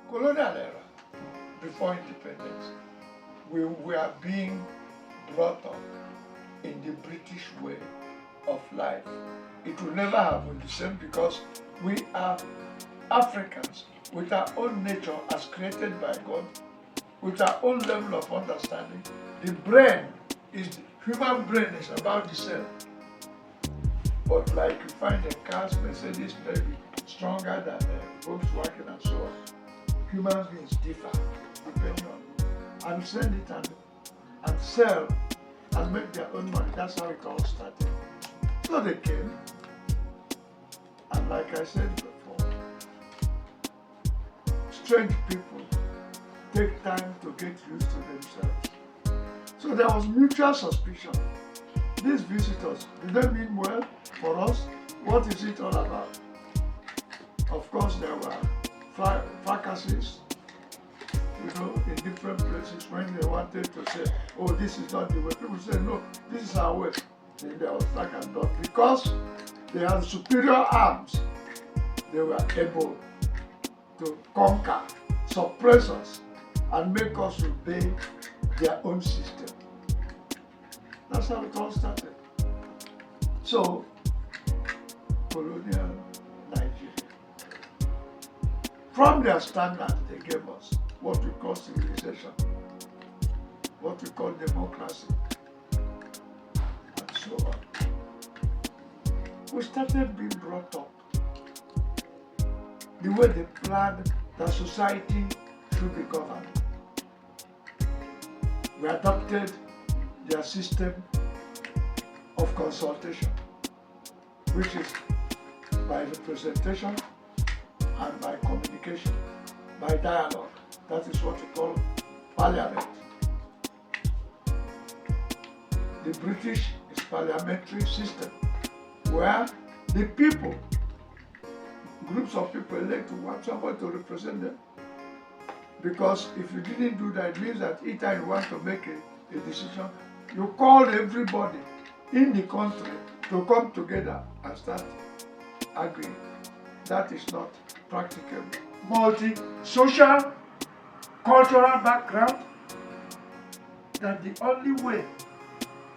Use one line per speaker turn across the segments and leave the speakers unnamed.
colonial era, before independence, we were being brought up in the British way of life. It will never have been the same because we are Africans with our own nature as created by God, with our own level of understanding. The brain human brain is about the cell. But like you find a car's Mercedes maybe stronger than Volkswagen and so on. Human beings differ depending on and send it and sell and make their own money. That's how it all started. So they came, and like I said before, strange people take time to get used to themselves. So there was mutual suspicion. These visitors, do they mean well for us? What is it all about? Of course, there were fracases, in different places when they wanted to say, oh, this is not the way. People say, no, this is our way. Then there was back and forth. Because they had superior arms, they were able to conquer, suppress us, and make us obey their own system. That's how it all started. So, colonial Nigeria. From their standards they gave us, what we call civilization, what we call democracy, and so on. We started being brought up the way they planned that society should be governed. We adopted their system of consultation, which is by representation and by communication, by dialogue. That is what we call parliament. The British is parliamentary system, where the people, groups of people elect to want somebody to represent them. Because if you didn't do that, it means that each time you want to make a decision, you call everybody in the country to come together and start agreeing. That is not practicable. Multi-social, cultural background, that the only way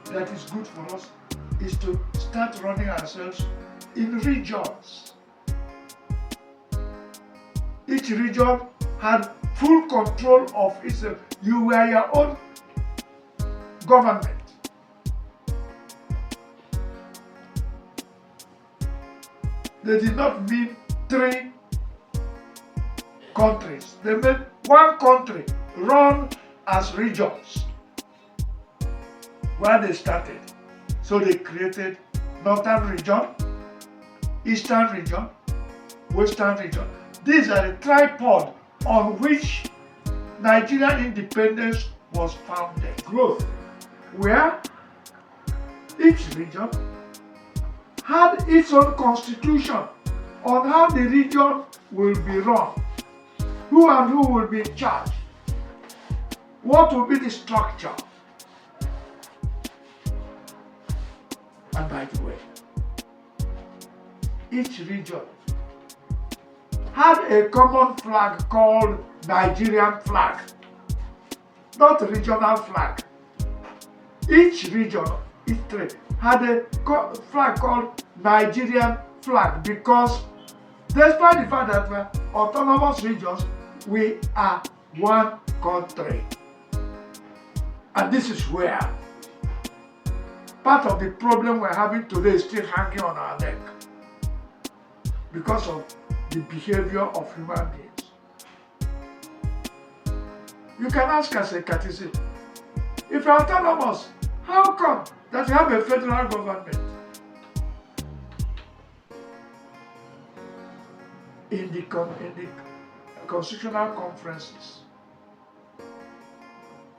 that is good for us is to start running ourselves in regions. Each region had full control of itself. You were your own government. They did not mean 3 countries. They meant one country run as regions where they started. So they created Northern region, Eastern region, Western region. These are the tripod on which Nigerian independence was founded. Growth, where each region had its own constitution on how the region will be run, who and who will be in charge, what will be the structure. And by the way, each region had a common flag called Nigerian flag, not regional flag. Each region, each state, had a flag called Nigerian flag because despite the fact that we're autonomous regions, we are one country. And this is where part of the problem we're having today is still hanging on our neck because of the behavior of human beings. You can ask as a courtesy, if you're autonomous, how come that you have a federal government? In the constitutional conferences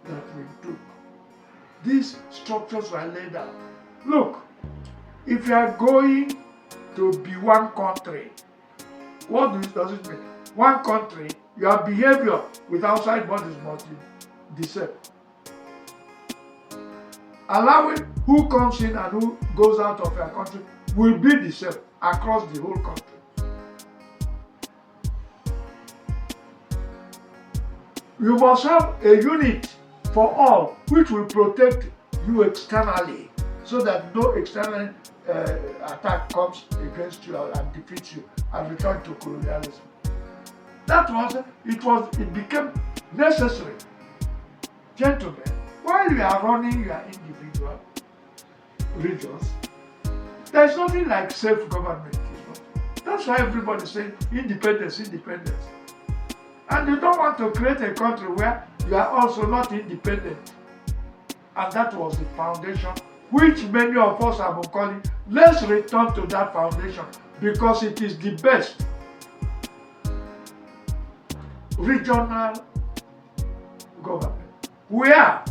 that we took, these structures were laid out. Look, if you are going to be one country, what does it mean? One country, your behavior with outside bodies must be the same. Allowing who comes in and who goes out of your country will be the same across the whole country. you must have a unit for all which will protect you externally, so that no external attack comes against you and defeats you and return to colonialism. It became necessary. Gentlemen, while you are running your individual regions, there is nothing like self-government. That's why everybody is saying independence, independence. And you don't want to create a country where you are also not independent. And that was the foundation which many of us have been calling. Let's return to that foundation because it is the best regional government where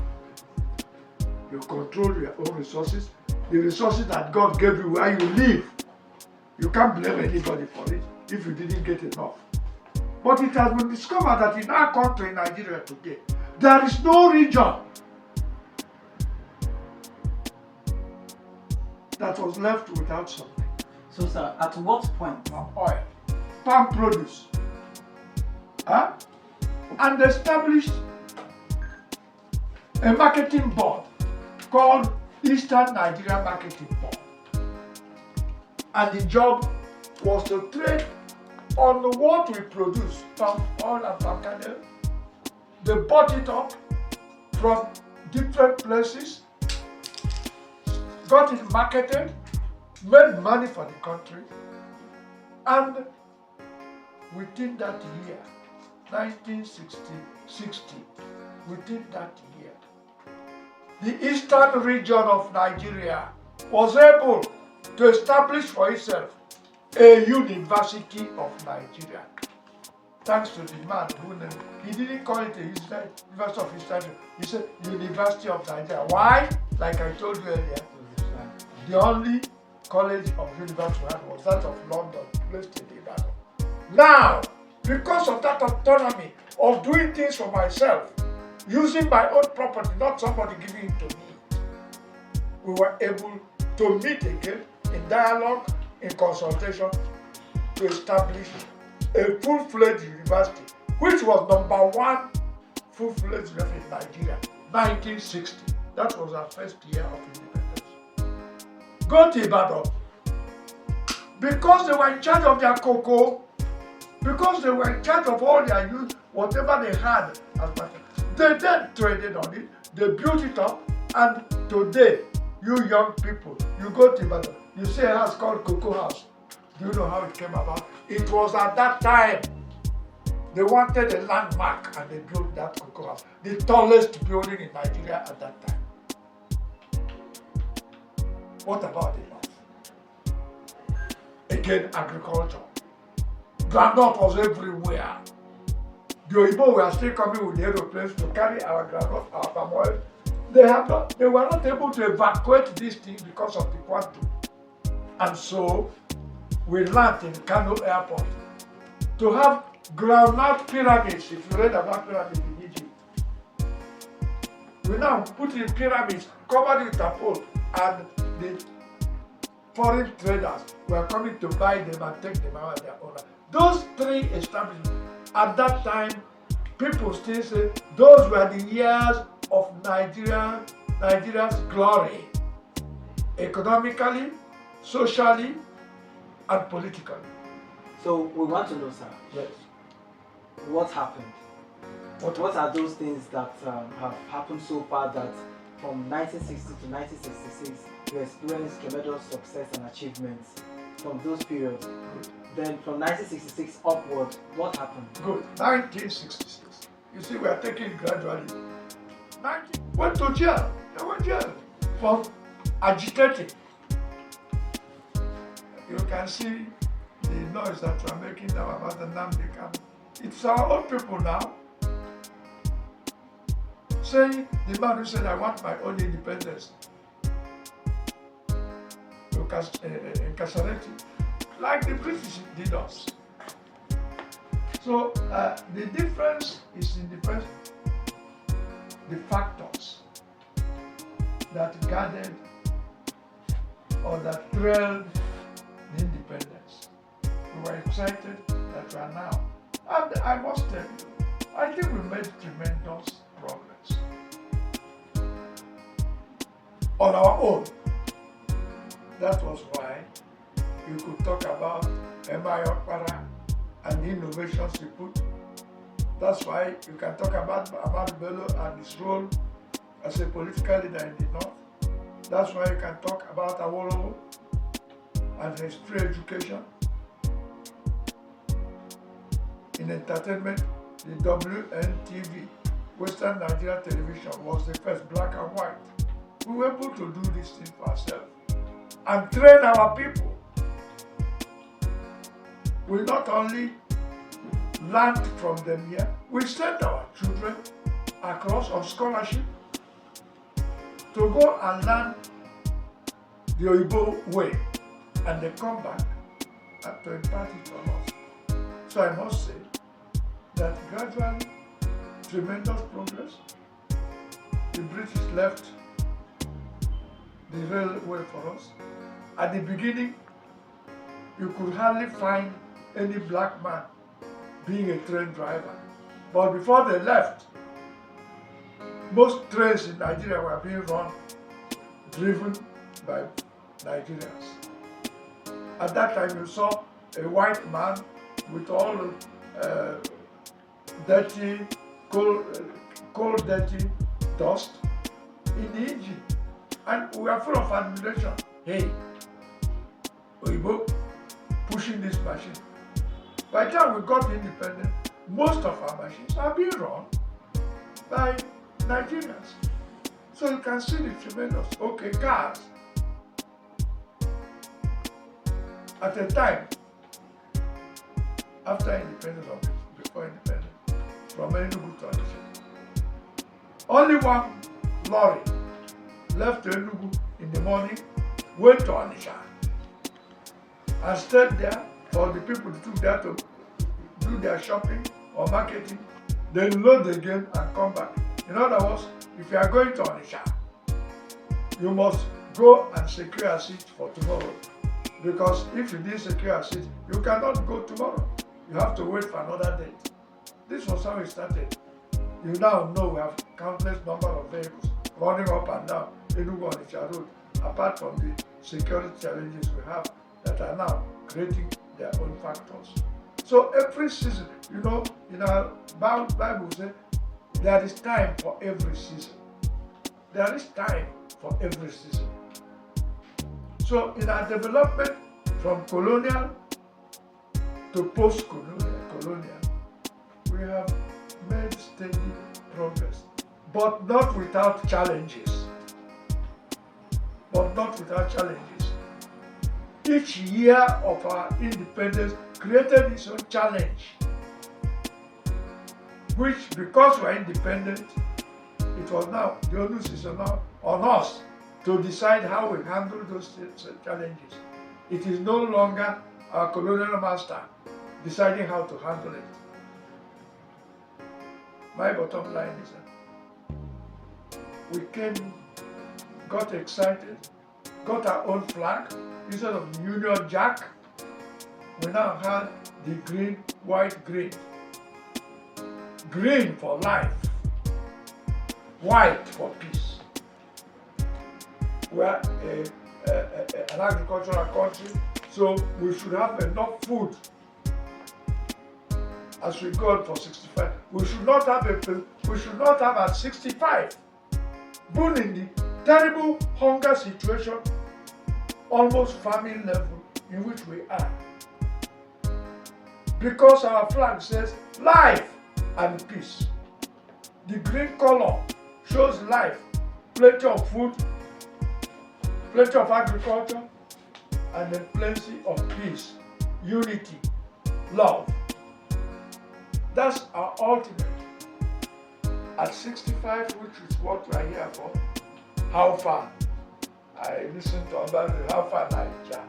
you control your own resources, the resources that God gave you where you live. You can't blame anybody for it if you didn't get enough. But it has been discovered that in our country, in Nigeria today, there is no region that was left without something.
So, sir, at what point?
Palm oil, palm produce, and established a marketing board called Eastern Nigeria Marketing Board. And the job was to trade on what we produce, palm oil and palm kernel. They bought it up from different places, got it marketed, made money for the country, and within that year, 1960, within that year, the eastern region of Nigeria was able to establish for itself a University of Nigeria. Thanks to the man who named, he didn't call it a University of Eastern, he said University of Nigeria. Why? Like I told you earlier, the only college of university we had was that of London, placed in Ibadan. Now, because of that autonomy of doing things for myself, using my own property, not somebody giving it to me, we were able to meet again in dialogue, in consultation, to establish a full-fledged university, which was number one full-fledged university in Nigeria, 1960. That was our first year of independence. Go to Ibadan. Because they were in charge of their cocoa, because they were in charge of all their use, whatever they had as market, they then traded on it, they built it up, and today, you young people, you go to Ibadan, you see a house called Cocoa House. Do you know how it came about? It was at that time. They wanted a landmark and they built that Cocoa House, the tallest building in Nigeria at that time. What about the north? Again, agriculture. Groundnut was everywhere. The Oyibo were still coming with the aeroplanes to carry our groundnut, our palm oil. They were not able to evacuate this thing because of the quantum. And so, we landed in Kano Airport to have groundnut pyramids. If you read about pyramids in Egypt, we now put in pyramids covered with tarpaulin, and the foreign traders were coming to buy them and take them out of their owner. Those three establishments, at that time, people still say those were the years of Nigeria's glory, economically, socially, and politically.
So we want to know, sir.
Yes.
What happened? What are those things that have happened so far that from 1960 to 1966 you experienced tremendous success and achievements from those periods?
Good.
Then from 1966 upward, what happened?
Good. 1966. You see, we are taking it gradually. Went to jail. They went to jail for agitating. You can see the noise that we are making now about the Nnamdi Kanu. It's our own people now saying, the man who said, I want my own independence. Incarcerated, like the British did us. So the difference is in the factors that guarded or that trailed the independence. We were excited that we are now. And I must tell you, I think we made tremendous progress on our own. That was why you could talk about M.I. Okpara and the innovations he put. That's why you can talk about Ahmadu Bello and his role as a political leader in the North. That's why you can talk about Awolowo and his free education. In entertainment, the WNTV, Western Nigeria Television, was the first black and white. We were able to do this thing for ourselves and train our people. We not only learned from them here, we sent our children across on scholarship to go and learn the Oyibo way, and they come back and to impart it on us. So I must say that gradually, tremendous progress. The British left the railway for us. At the beginning, you could hardly find any black man being a train driver. But before they left, most trains in Nigeria were being driven by Nigerians. At that time, you saw a white man with all dirty, coal dirty dust in the engine. And we are full of admiration. Hey, Oyibo, pushing this machine. By the time we got independent, most of our machines are being run by Nigerians. So you can see the tremendous, okay, cars. At a time, after independence or before independence, from Enugu to Onitsha, only one lorry left Enugu in the morning, went to Onitsha, and stayed there for the people to took there to do their shopping or marketing, then load again and come back. In other words, if you are going to Onitsha, you must go and secure a seat for tomorrow. Because if you didn't secure a seat, you cannot go tomorrow. You have to wait for another date. This was how it started. You now know we have countless number of vehicles running up and down Enugu-Onitsha road, apart from the security challenges we have that are now creating their own factors. So every season, you know, in our Bible say, there is time for every season. There is time for every season. So in our development from colonial to post-colonial, we have made steady progress, but not without challenges. Each year of our independence created its own challenge, which, because we are independent, it was now, the onus is now on us to decide how we handle those challenges. It is no longer our colonial master deciding how to handle it. My bottom line is that we came, got excited, got our own flag. Instead of the Union Jack, we now had the green, white, green. Green for life, white for peace. We are an agricultural country, so we should have enough food as we go on for 65. We should not have at 65, born in the terrible hunger situation, almost famine level in which we are. Because our flag says life and peace. The green color shows life, plenty of food, plenty of agriculture, and then plenty of peace, unity, love. That's our ultimate. At 65, which is what we are here for, how far? I listened to about how far Nigeria.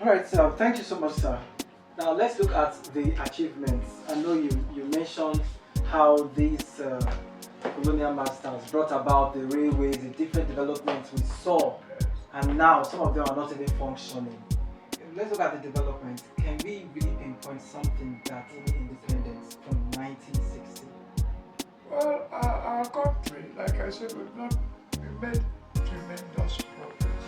All right, so thank you so much, sir. Now let's look at the achievements. I know you mentioned how these colonial masters brought about the railways, the different developments we saw, and now some of them are not even functioning. let's look at the development. Can we really pinpoint something that in independence from 1960?
Well, our country, like I said, we made tremendous progress.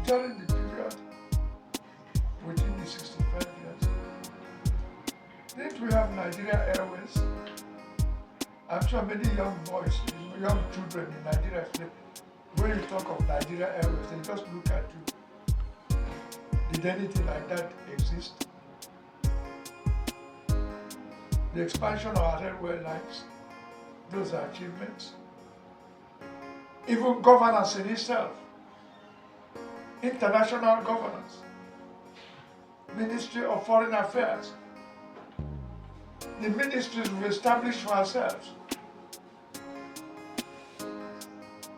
During the period within the 65 years, didn't we have Nigeria Airways? I'm sure many young boys, young children in Nigeria, when you talk of Nigeria Airways, they just look at you. Did anything like that exist? The expansion of our railway lines, those are achievements. Even governance in itself, international governance, Ministry of Foreign Affairs, the ministries we established for ourselves.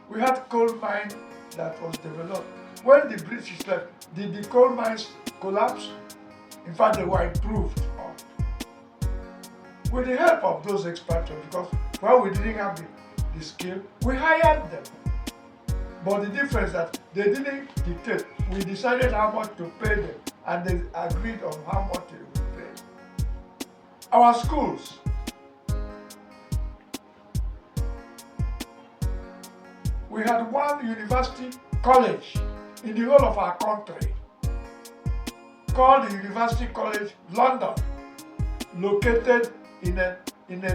We had coal mine that was developed. When the British left, did the coal mines collapse? In fact, they were improved on. With the help of those expatriates, because while we didn't have the skill, we hired them. But the difference is that they didn't dictate. We decided how much to pay them, and they agreed on how much they would pay. Our schools. We had one university college in the whole of our country called the University College London, located in a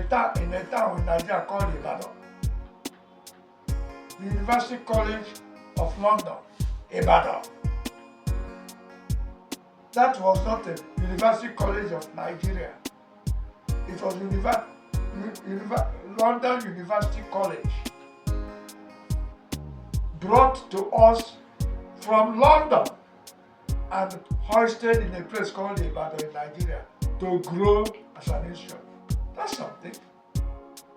town in Nigeria called Ibadan. The University College of London, Ibadan. That was not a University College of Nigeria. It was London University College, brought to us from London and hoisted in a place called Ibadan in Nigeria to grow as an institution. That's something.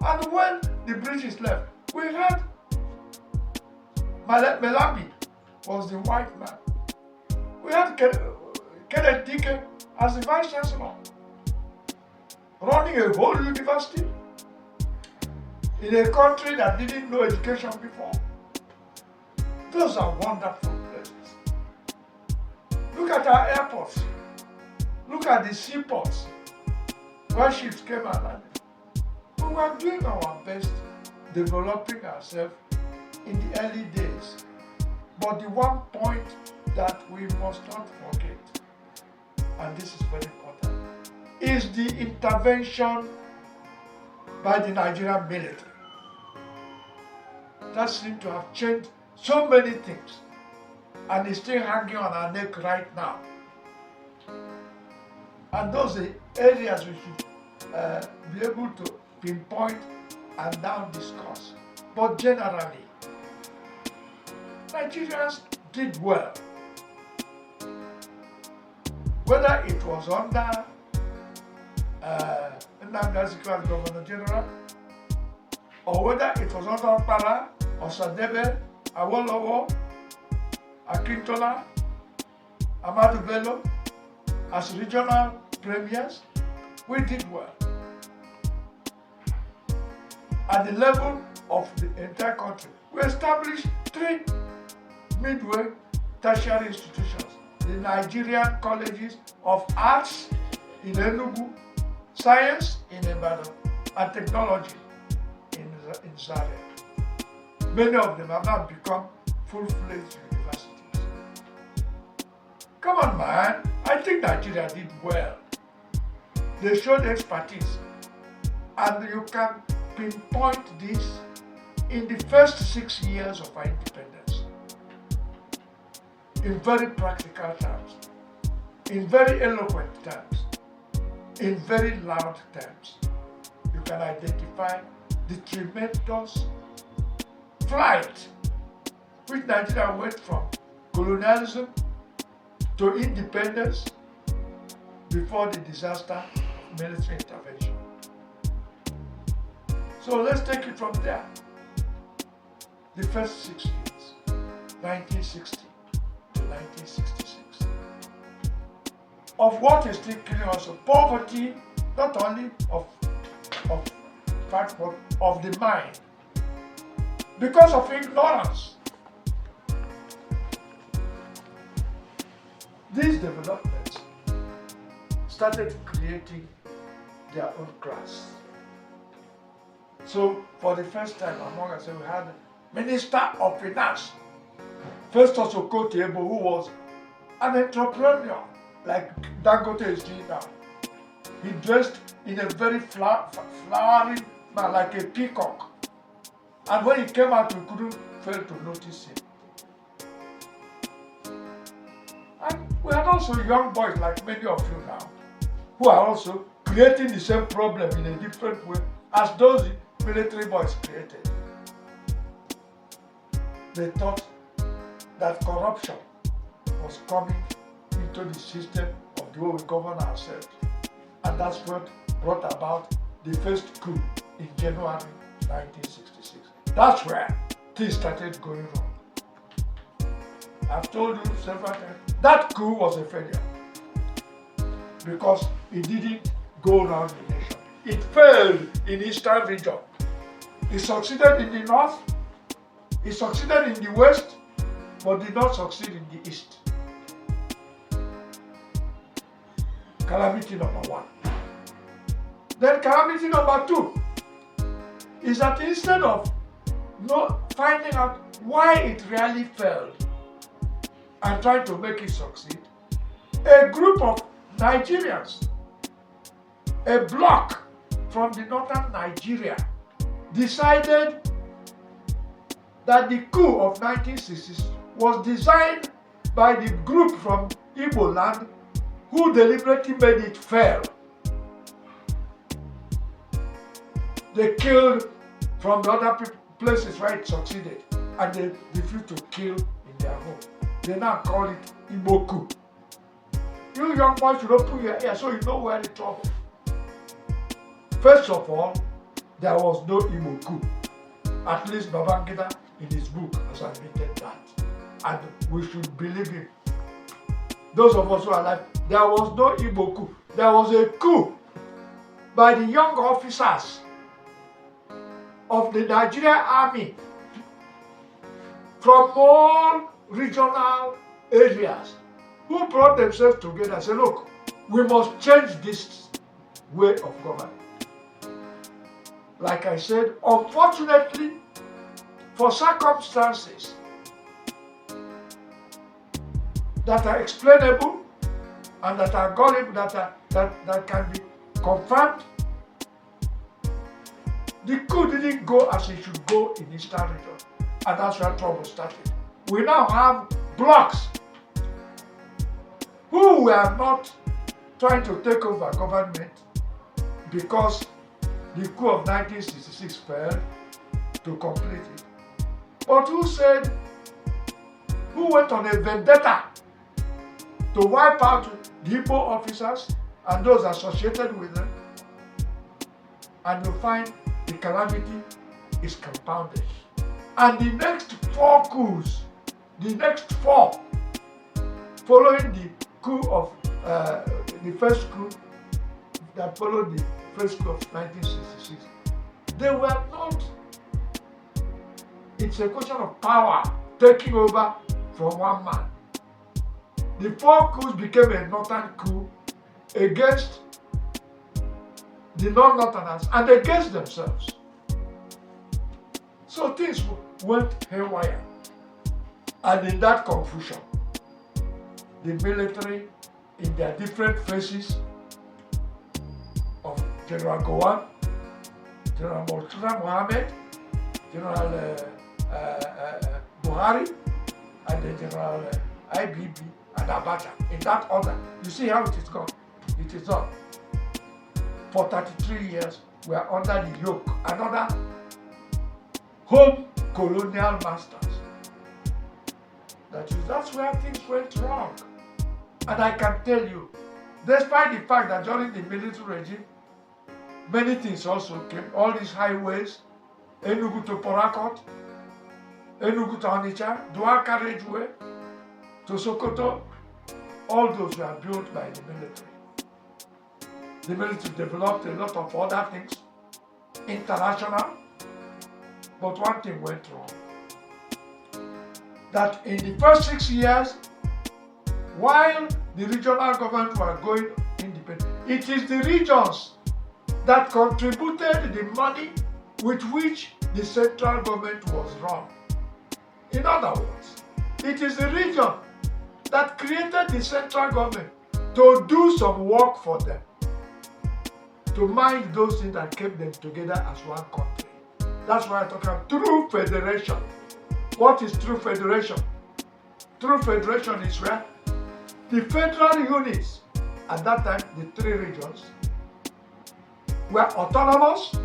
And when the British left, we had Melami was the white man. We had Kenneth Dike as the vice chancellor, running a whole university in a country that didn't know education before. Those are wonderful places. Look at our airports. Look at the seaports where ships came and landed. We were doing our best developing ourselves in the early days. But the one point that we must not forget, and this is very important, is the intervention by the Nigerian military. That seemed to have changed so many things, and is still hanging on our neck right now. And those are areas we should be able to pinpoint and now discuss. But generally, Nigerians did well. Whether it was under Nnamdi Azikiwe as Governor General, or whether it was under Okpara, Osadebe, Awolowo, Akintola, Ahmadu Bello, as regional premiers, we did well. At the level of the entire country, we established 3 midway tertiary institutions: the Nigerian Colleges of Arts in Enugu, Science in Ibadan, and Technology in Zaria. Many of them have now become full-fledged universities. Come on, man. I think Nigeria did well. They showed expertise. And you can pinpoint this in the first 6 years of our independence. In very practical terms, in very eloquent terms, in very loud terms. You can identify the tremendous flight which Nigeria went from colonialism to independence before the disaster of military intervention. So let's take it from there. The first 6 years, 1960 to 1966. Of what is still killing us, of poverty, not only of fact, but of the mind. Because of ignorance. these developments started creating their own class. So for the first time among us, we had Minister of Finance, Festus Okotie-Eboh, who was an entrepreneur like Dangote is doing now. He dressed in a very flowery man, like a peacock. And when he came out, we couldn't fail to notice him. And we had also young boys like many of you now, who are also creating the same problem in a different way as those military boys created. They thought that corruption was coming into the system of the way we govern ourselves. And that's what brought about the first coup in January 1966. That's where things started going wrong. I've told you several times, that coup was a failure because it didn't go around the nation. It failed in the eastern region. It succeeded in the north, it succeeded in the west, but did not succeed in the east. Calamity number one. Then calamity number two is that instead of finding out why it really failed and trying to make it succeed, a group of Nigerians, a bloc from the northern Nigeria, decided that the coup of 1966 was designed by the group from Igbo land who deliberately made it fail. They killed from the other places where it succeeded, and they refused to kill in their home. They now call it Igbo coup. You young boys should open your ears so you know where the trouble. First of all, there was no Igbo coup. At least Babangida in his book has admitted that. And we should believe him. Those of us who are alive, there was no Igbo coup. There was a coup by the young officers of the Nigerian army from all regional areas who brought themselves together and said, look, we must change this way of government. Like I said, unfortunately, for circumstances that are explainable and that are gullible, that can be confirmed, the coup didn't go as it should go in Eastern region, and that's where trouble started. We now have blocs who were not trying to take over government because the coup of 1966 failed to complete it, but who went on a vendetta to wipe out the Igbo officers and those associated with them, and you find the calamity is compounded. And the next four coups, following the coup of the first coup that followed the first coup of 1966, they were not. It's a question of power taking over from one man. The four coups became a northern coup against the non-northerners and against themselves. So things went haywire. And in that confusion, the military, in their different phases of General Gowon, General Murtala Mohammed, General Buhari, and the General IBB and Abacha, in that order. You see how it is gone? It is done. For 33 years, we are under the yoke, another home colonial masters. That's where things went wrong. And I can tell you, despite the fact that during the military regime, many things also came, all these highways, Enugu to Port Harcourt, Enugu to Onitsha, Dual Carriageway to Sokoto, all those were built by the military. The military developed a lot of other things, international, but one thing went wrong. That in the first 6 years, while the regional government were going independent. It is the regions that contributed the money with which the central government was run. In other words, it is the region that created the central government to do some work for them, to mind those things that kept them together as one country. That's why I talk about true federation. What is true federation? True federation is where the federal units, at that time the three regions, were autonomous,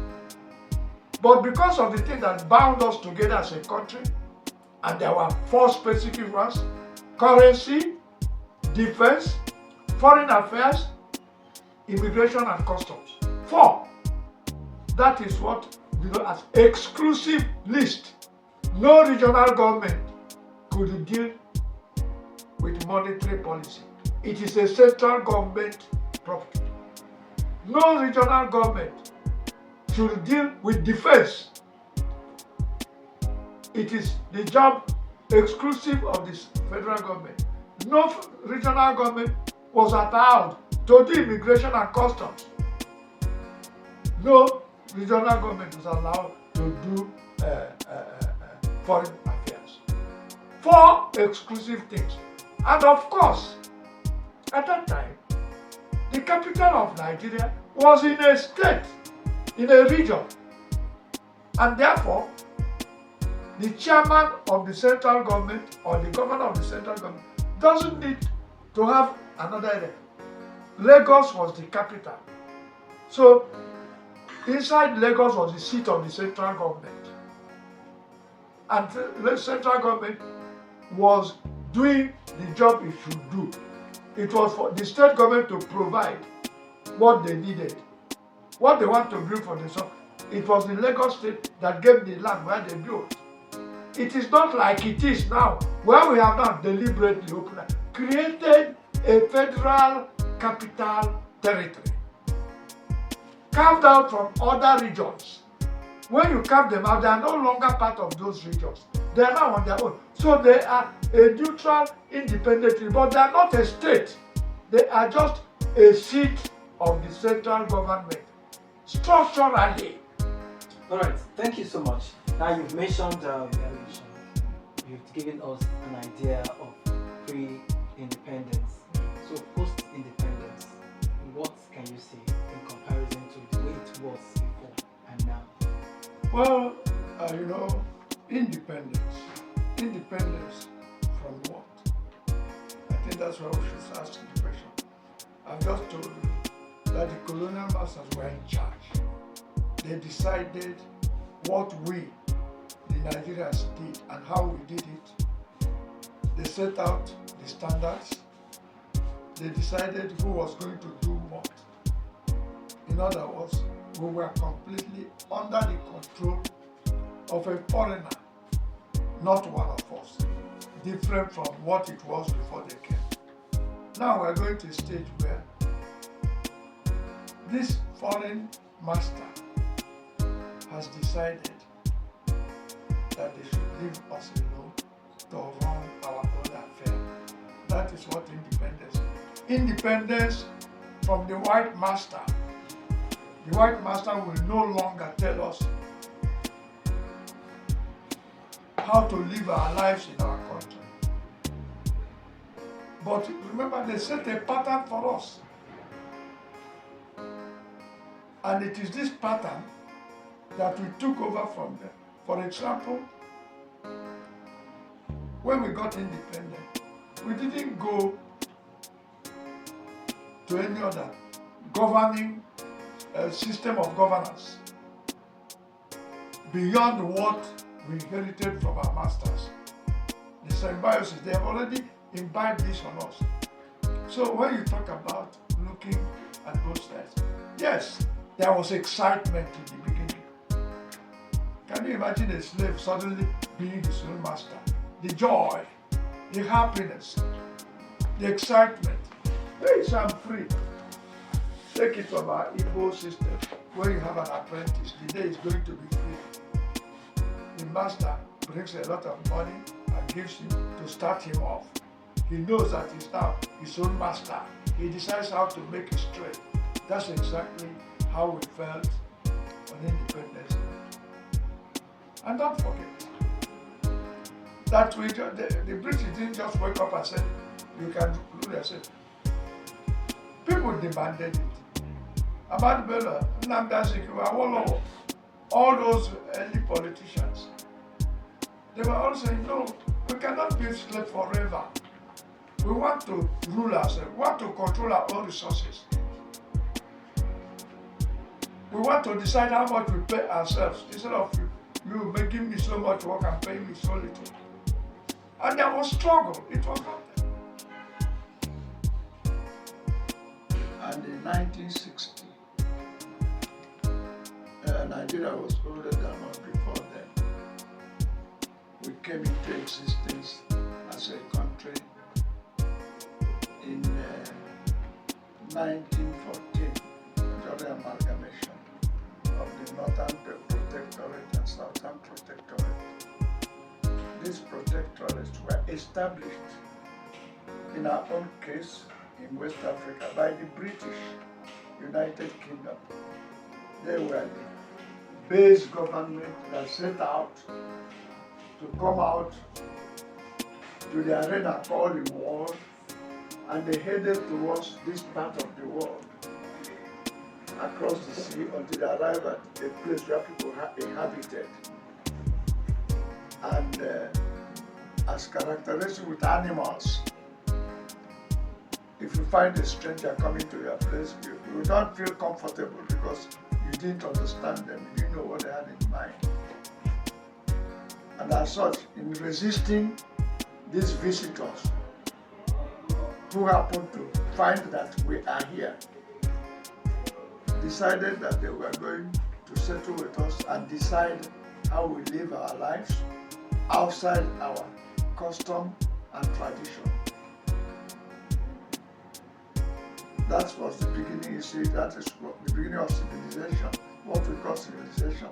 but because of the thing that bound us together as a country, and there were four specific ones: currency, defense, foreign affairs, immigration and customs. Four. That is what you know as exclusive list. No regional government could deal with monetary policy. It is a central government property. No regional government should deal with defense. It is the job exclusive of the federal government. No regional government was allowed to do immigration and customs. No regional government was allowed to do foreign affairs. Four exclusive things. And of course, at that time, the capital of Nigeria was in a state, in a region. And therefore, the chairman of the central government or the governor of the central government doesn't need to have another area. Lagos was the capital. So, inside Lagos was the seat of the central government. And the central government was doing the job it should do. It was for the state government to provide what they needed, what they want to build for themselves. It was the Lagos state that gave the land where they built. It is not like it is now, where we have not deliberately created a federal capital territory, carved out from other regions. When you carve them out, they are no longer part of those regions. They are now on their own. So they are a neutral, independent, but they are not a state. They are just a seat of the central government, structurally.
All right, thank you so much. Now you've mentioned, you've given us an idea of pre-independence. So post-independence, what can you say in comparison to the way it was before and now?
Well, independence. Independence from what? I think that's why we should ask the question. I've just told you that the colonial masters were in charge. They decided what we, the Nigerians, did and how we did it. They set out the standards. They decided who was going to do what. In other words, we were completely under the control of a foreigner, not one of us, different from what it was before they came. Now we're going to a stage where this foreign master has decided that they should leave us alone to run our own affair. That is what independence is. Independence from the white master. The white master will no longer tell us how to live our lives in our country. But remember, they set a pattern for us. And it is this pattern that we took over from them. For example, when we got independent, we didn't go to any other governing system of governance beyond what we inherited from our masters. The symbiosis, they have already imbibed this on us. So when you talk about looking at both sides, yes, there was excitement in the beginning. Can you imagine a slave suddenly being his own master? The joy, the happiness, the excitement. Hey, so I'm free. Take it from our Igbo system, where you have an apprentice, the day is going to be free. The master brings a lot of money and gives him to start him off. he knows that he's now his own master. He decides how to make it straight. That's exactly how we felt on Independence Day. And don't forget that the British didn't just wake up and say, you can rule yourself. People demanded it. Ahmadu Bello, Nnamdi Azikiwe, Awolowo, all those early politicians, they were all saying, no, we cannot be slaves forever. We want to rule ourselves. We want to control our own resources. We want to decide how much we pay ourselves instead of you making me so much work and paying me so little. And there was struggle. It was not there. And in 1960, Nigeria was older than us before then. We came into existence as a country in 1914, the amalgamation of the Northern Protectorate and Southern Protectorate. These protectorates were established in our own case in West Africa by the British United Kingdom. They were the base government that set out to come out to the arena called the world, and they headed towards this part of the world across the sea until they arrived at a place where people inhabited. And as characteristic with animals, if you find a stranger coming to your place, you don't feel comfortable because you didn't understand them, you didn't know what they had in mind. And as such, in resisting these visitors who happened to find that we are here, decided that they were going to settle with us and decide how we live our lives outside our custom and tradition. That was the beginning, you see, that is the beginning of civilization, what we call civilization.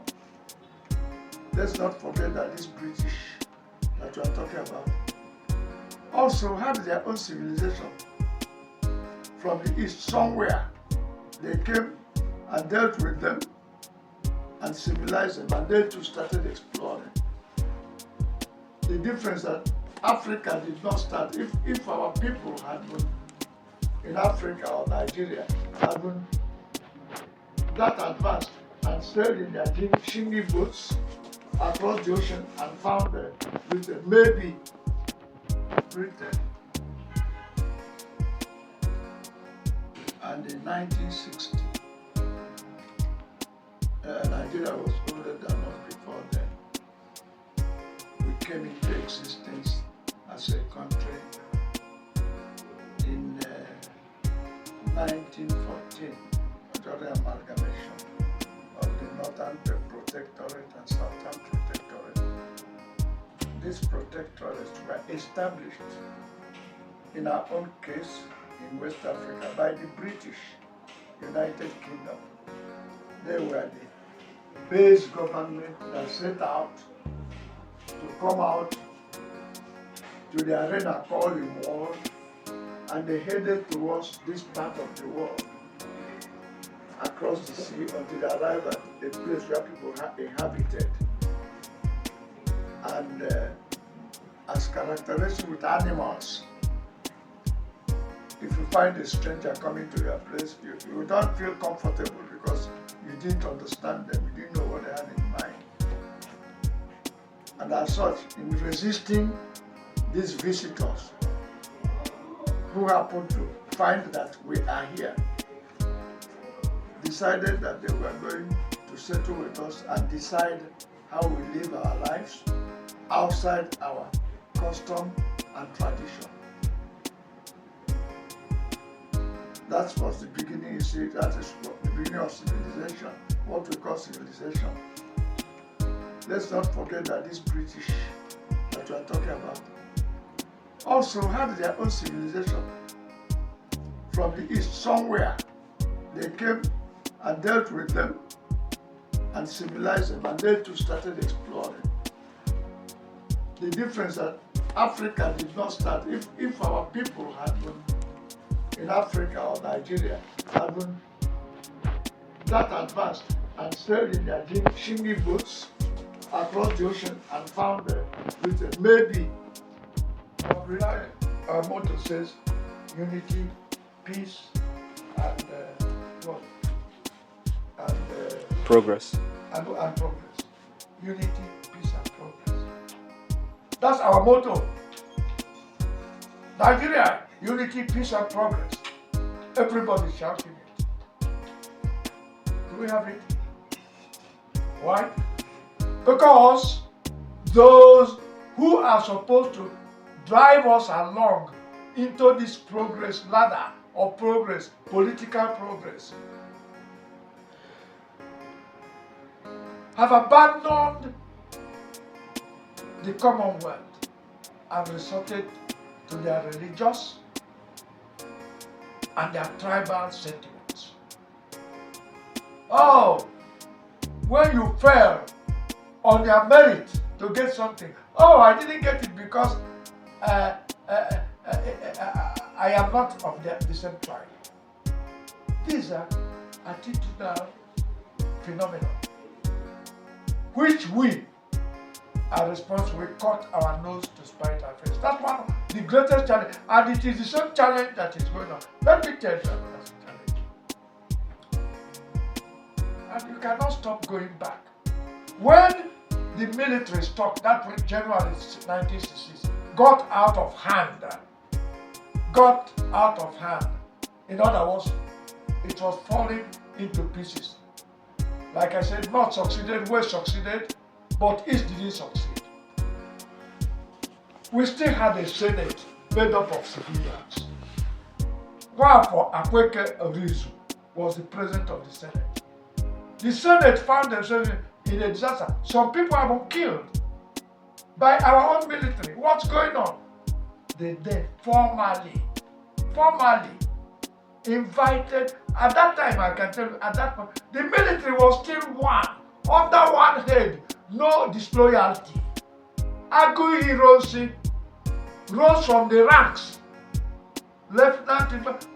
Let's not forget that this British that we are talking about also had their own civilization from the east somewhere. They came and dealt with them and civilized them, and they too started exploring. The difference that Africa did not start, if our people had been in Africa or Nigeria, had been that advanced and sailed in their shingle boats across the ocean and found Britain, maybe Britain. And in 1960, Nigeria was older than us before then. We came into existence as a country in 1914, the amalgamation of the Northern Protectorate and Southern Protectorate. These protectorates were established in our own case in West Africa by the British United Kingdom. They were the base government that set out to come out to the arena called the world, and they headed towards this part of the world across the sea until they arrived at a place where people inhabited. And as characteristic with animals, if you find a stranger coming to your place, you don't feel comfortable because you didn't understand them, you didn't know what they had in mind. And as such, in resisting these visitors who happened to find that we are here, decided that they were going to settle with us and decide how we live our lives outside our custom and tradition. That was the beginning, you see, that is the beginning of civilization, what we call civilization. Let's not forget that this British that we are talking about also had their own civilization from the east somewhere. They came and dealt with them and civilized them, and they too started exploring. The difference that Africa did not start. If our people had been in Africa or Nigeria had been that advanced and sailed in their shingle boats across the ocean and found Britain, maybe our motto says unity, peace, and what? And
Progress.
and progress. Unity, peace, and progress. That's our motto. Nigeria, unity, peace, and progress. Everybody shouting it. Do we have it? Why? Because those who are supposed to drive us along into this progress ladder of progress, political progress, have abandoned the Commonwealth and resorted to their religious and their tribal sentiments. Oh, when you fail on your merit to get something, oh, I didn't get it because I am not of the same tribe. These are attitudinal phenomena which we are responsible. We cut our nose to spite our face. That's one of the greatest challenge, and it is the same challenge that is going on. Let me tell you another challenge. And you cannot stop going back. When the military stock, that was January 1966, got out of hand, in other words, it was falling into pieces. Like I said, North succeeded, West succeeded, but East didn't succeed. We still had a Senate made up of civilians. Wherefore, Akweke Orizu was the president of the Senate. The Senate found themselves in a disaster. Some people have been killed by our own military. What's going on? They then formally invited. At that time, I can tell you, at that point, the military was still one, under one head, no disloyalty. Agui Hiroshi rose from the ranks, lieutenant,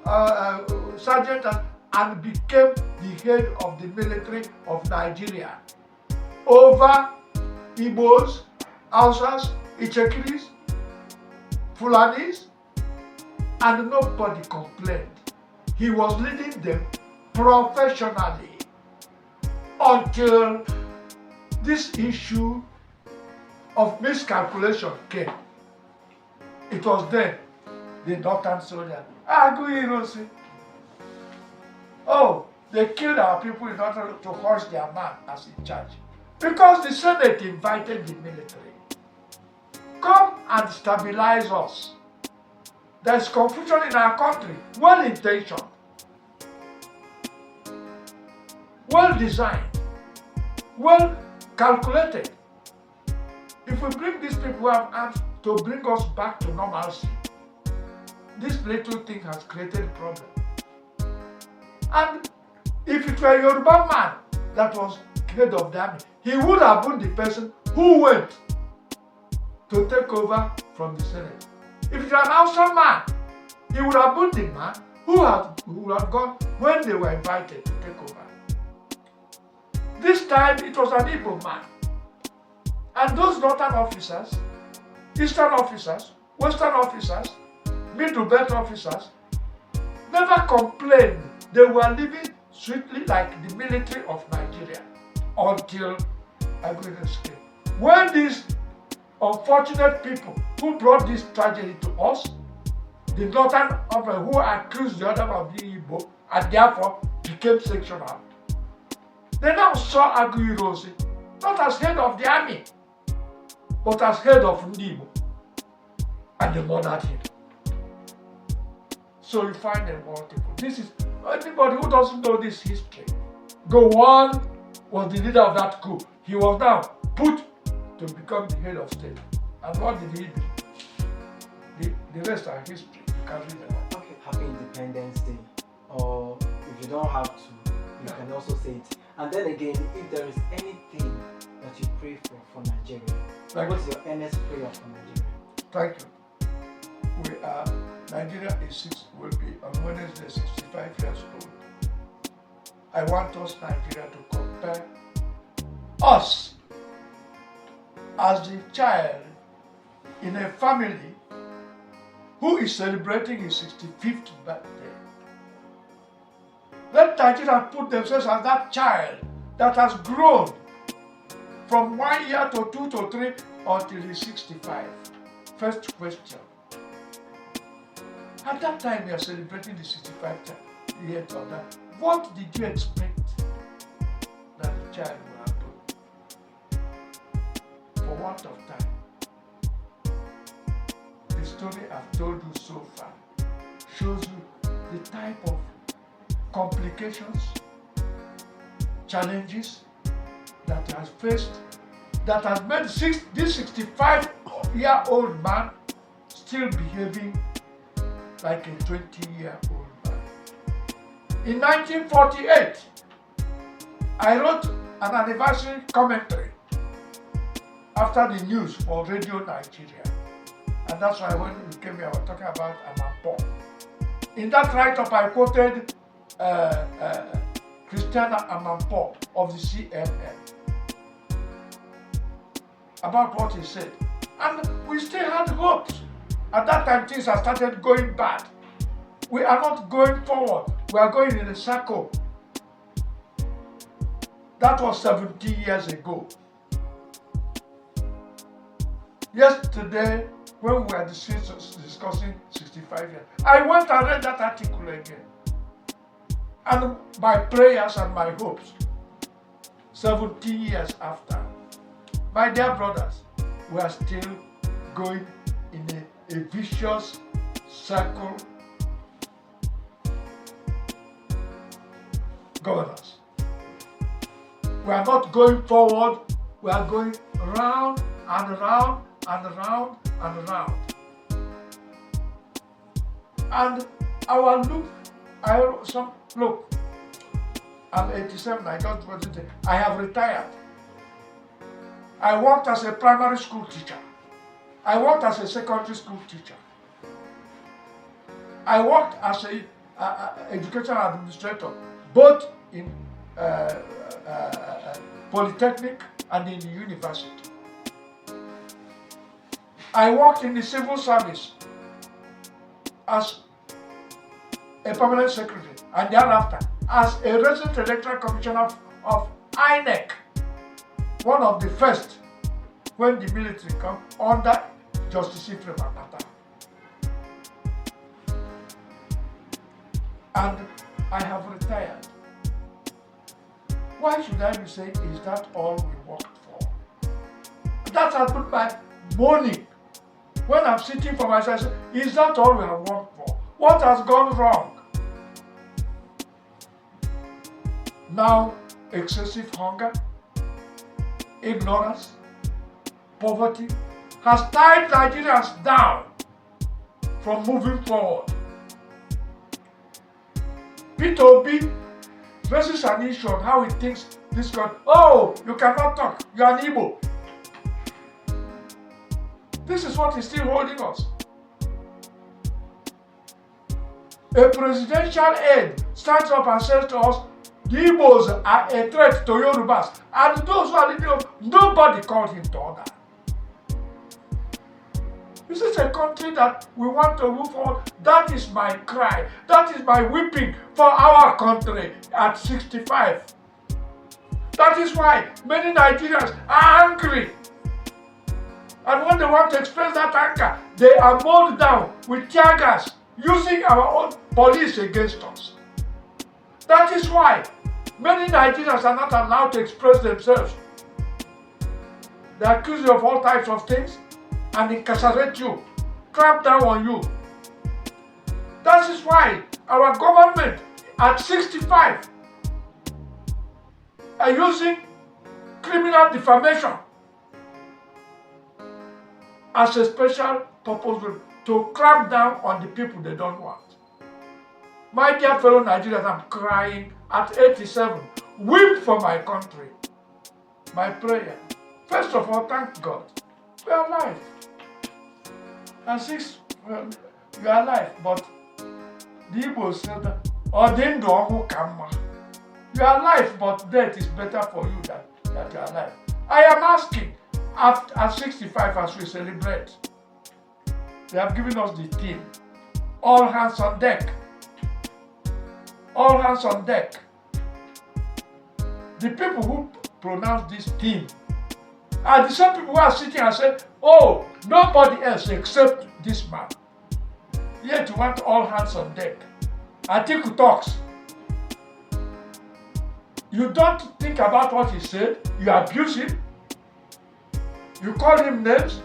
sergeant, and became the head of the military of Nigeria over Igbos, Hausas, Ichekiris, Fulanis, and nobody complained. He was leading them professionally until this issue of miscalculation came. It was then the northern soldier, Agui Hiroshi. Oh, they killed our people in order to hoist their man as in charge. Because the Senate invited the military. Come and stabilize us. There's confusion in our country, well-intentioned, well-designed, well-calculated. If we bring these people who have arms to bring us back to normalcy, this little thing has created a problem. And if it were a Yoruba man that was head of the army, he would have been the person who went to take over from the Senate. If it were an Hausa man, he would have been the man who would have gone when they were invited to take over. This time it was an Igbo man. And those northern officers, eastern officers, western officers, middle belt officers never complained. They were living sweetly like the military of Nigeria until Agui came. When these unfortunate people who brought this tragedy to us, the northern officers who accused the other of being Igbo and therefore became sectional, they now saw Agui Hiroshi not as head of the army, but as head of Igbo, and they murdered him. So you find them multiple. This is anybody who doesn't know this history. Gowon was the leader of that coup. He was now put to become the head of state. And what did he do? The rest are history. You can read them.
Okay, happy Independence Day. Or if you don't have to, you can also say it. And then again, if there is anything that you pray for Nigeria, what's your earnest prayer for Nigeria?
Thank you. Nigeria will be on Wednesday 65 years old. I want us, Nigeria, to compare us as the child in a family who is celebrating his 65th birthday. Let Nigerians put themselves as that child that has grown from 1 year to 2 to 3 until he's 65. First question. At that time, you are celebrating the 65th year of that. What did you expect that the child would have done? For want of time. The story I've told you so far shows you the type of complications, challenges that has faced, that has made this 65-year-old man still behaving like a 20-year-old man. In 1948, I wrote an anniversary commentary after the news for Radio Nigeria. And that's why when we came here, I was talking about Amapo. In that write-up, I quoted Christiana Amapo of the CNN about what he said. And we still had hopes. At that time, things had started going bad. We are not going forward. We are going in a circle. That was 70 years ago. Yesterday, when we were discussing 65 years, I went and read that article again. And my prayers and my hopes, 70 years after, my dear brothers, we are still going in a vicious circle governance. We are not going forward, we are going round and round and round and round. And our look, I'm 87, I just wasn't there. I have retired. I worked as a primary school teacher. I worked as a secondary school teacher. I worked as an educational administrator, both in Polytechnic and in the university. I worked in the civil service as a permanent secretary, and thereafter as a resident electoral commissioner of INEC, one of the first when the military come under Justice Ifrem Akpata. And I have retired. Why should I be saying, is that all we worked for? That has been my mourning. When I'm sitting for myself, is that all we have worked for? What has gone wrong? Now, excessive hunger, ignorance, poverty has tied Nigerians down from moving forward. Peter Obi raises an issue on how he thinks this country. Oh, you cannot talk, you are an Igbo. This is what is still holding us. A presidential aide stands up and says to us, the Igbos are a threat to Yorubas, and those who are living off, nobody called him to order. This is a country that we want to move forward. That is my cry. That is my weeping for our country at 65. That is why many Nigerians are angry. And when they want to express that anger, they are mowed down with tear gas, using our own police against us. That is why many Nigerians are not allowed to express themselves. They accuse you of all types of things and incarcerate you, clamp down on you. That is why our government at 65 are using criminal defamation as a special purpose to clamp down on the people they don't want. My dear fellow Nigerians, I'm crying at 87. Weep for my country. My prayer. First of all, thank God. We are alive. And 6, well, you are alive, but the Igbo said, Odendo Ohu Kamma. You are alive, but death is better for you than that you are alive. I am asking, at 65 as we celebrate, they have given us the theme, all hands on deck. All hands on deck. The people who pronounce this theme are the same people who are sitting and say, oh, nobody else except this man. Yet you want all hands on deck. Atiku talks. You don't think about what he said. You abuse him. You call him names.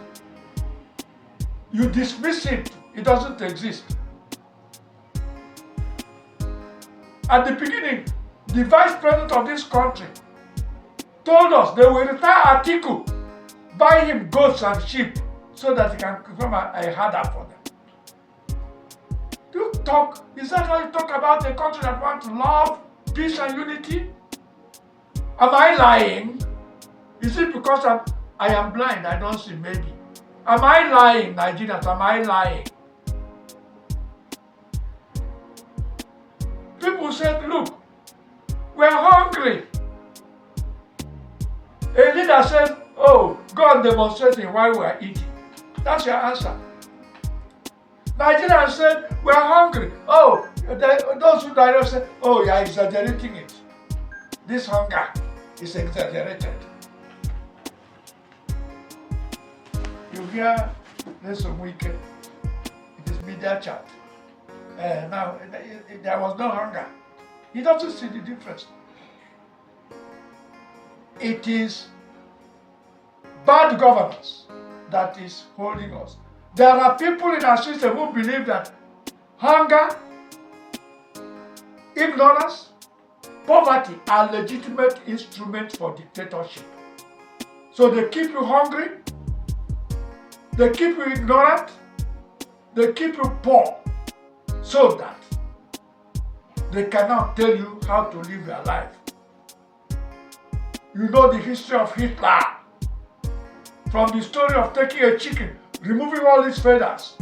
You dismiss him. It doesn't exist. At the beginning, the vice president of this country told us they will retire Atiku, buy him goats and sheep so that he can become a herder for them. You talk, is that how you talk about a country that wants love, peace and unity? Am I lying? Is it because I am blind? I don't see, maybe. Am I lying, Nigerians? Am I lying? People said, look, we're hungry. A leader said, oh, God demonstrating while we are eating. That's your answer. Nigerians said, we're hungry. Oh, those who died said, oh, you are exaggerating it. This hunger is exaggerated. You hear this weekend, it is media chat. Now, there was no hunger. He doesn't see the difference. It is bad governance that is holding us. There are people in our system who believe that hunger, ignorance, poverty are legitimate instruments for dictatorship. So they keep you hungry, they keep you ignorant, they keep you poor, so that they cannot tell you how to live your life. You know the history of Hitler. From the story of taking a chicken, removing all its feathers,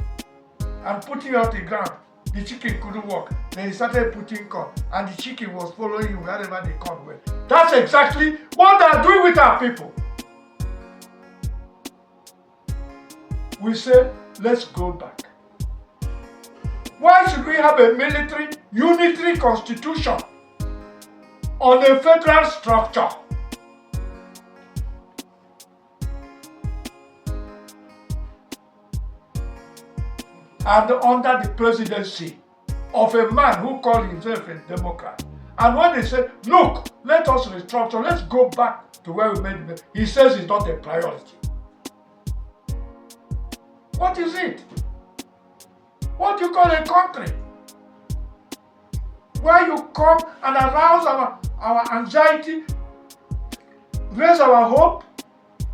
and putting it on the ground. The chicken couldn't walk. Then he started putting corn, and the chicken was following him wherever the corn went. That's exactly what they are doing with our people. We say, let's go back. Why should we have a military, unitary constitution on a federal structure? And under the presidency of a man who called himself a Democrat. And when they say, look, let us restructure, let's go back to where we made it, he says it's not a priority. What is it? What do you call a country? Where you come and arouse our anxiety, raise our hope,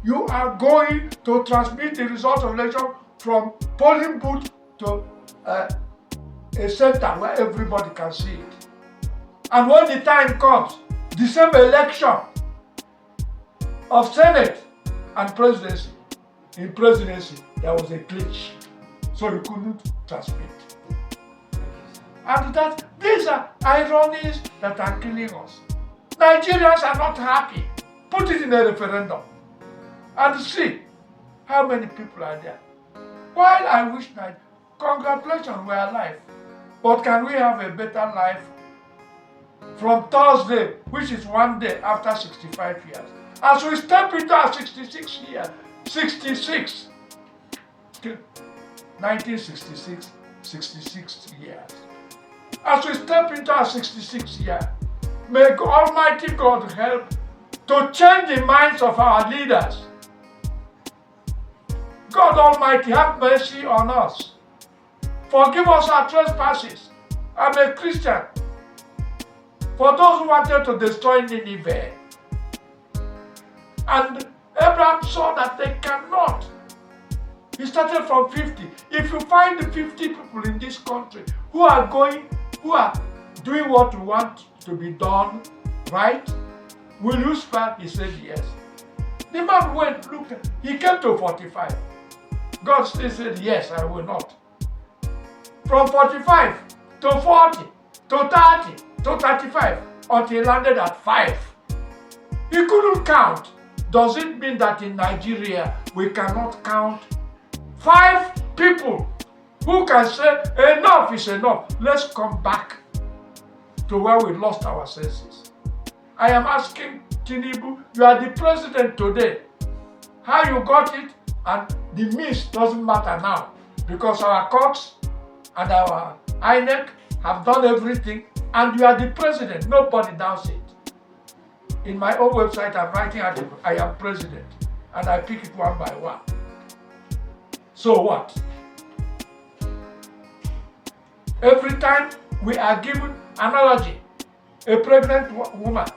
you are going to transmit the result of election from polling booth to a center where everybody can see it. And when the time comes, the same election of Senate and presidency, in presidency, there was a glitch. So you couldn't transmit. And that these are ironies that are killing us. Nigerians are not happy. Put it in a referendum and see how many people are there. While I wish that, congratulations, we are alive. But can we have a better life from Thursday, which is one day after 65 years? As we step into our 66 years, 66, 1966, 66 years. As we step into our 66 year, may Almighty God help to change the minds of our leaders. God Almighty, have mercy on us. Forgive us our trespasses. I'm a Christian. For those who wanted to destroy Nineveh. And Abraham saw that they cannot. He started from 50. If you find the 50 people in this country who are doing what you want to be done, right? Will you spare? He said yes. The man went, looked, he came to 45. God still said, yes, I will not. From 45 to 40 to 30 to 35 until he landed at 5. He couldn't count. Does it mean that in Nigeria we cannot count 5 people who can say enough is enough? Let's come back to where we lost our senses. I am asking Tinubu, you are the president today. How you got it and the means doesn't matter now, because our courts and our INEC have done everything and you are the president. Nobody doubts it. In my own website, I'm writing at I am president and I pick it one by one. So what? Every time we are given analogy, a pregnant woman,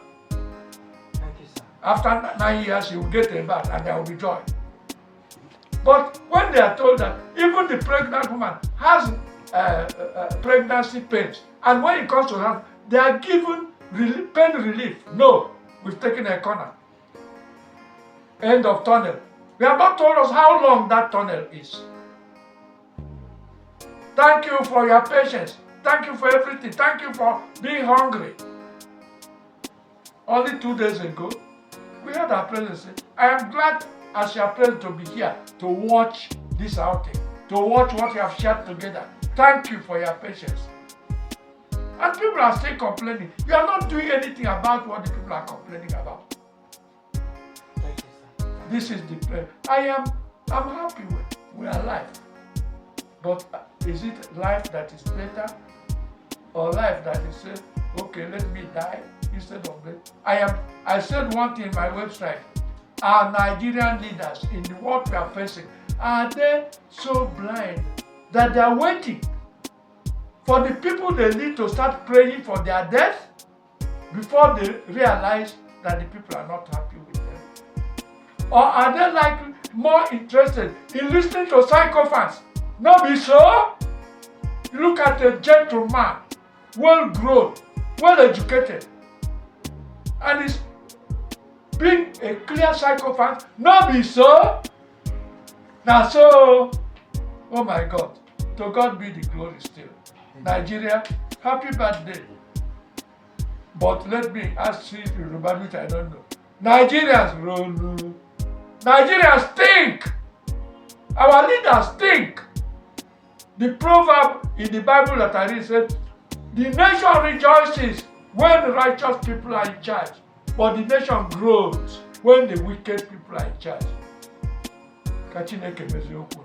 after 9 years, she will get a bath and there will be joy. But when they are told that even the pregnant woman has pregnancy pains, and when it comes to her, they are given pain relief. No, we've taken a corner. End of tunnel. They have not told us how long that tunnel is. Thank you for your patience. Thank you for everything. Thank you for being hungry. Only 2 days ago, we had our president say, I am glad as your president to be here to watch this outing, to watch what you have shared together. Thank you for your patience. And people are still complaining. You are not doing anything about what the people are complaining about.
Thank you, sir.
This is the prayer. I'm happy with. We are alive. But is it life that is better? Or life that is said, okay, let me die instead of that? I said one thing in my website. Our Nigerian leaders in the world we are facing, are they so blind that they are waiting for the people they lead to start praying for their death before they realize that the people are not happy with them? Or are they likely more interested in listening to sycophants? Not be so. Look at a gentleman, well grown, well educated, and is being a clear sycophant. Not be so. Now so, oh my God, to God be the glory still. Nigeria, happy birthday. But let me ask you Yoruba, which I don't know. Nigerians roll. Nigerians stink. Our leaders stink. The proverb in the Bible that I read said, the nation rejoices when righteous people are in charge, but the nation grows when the wicked people are in charge. Ka Chineke mezie okwu.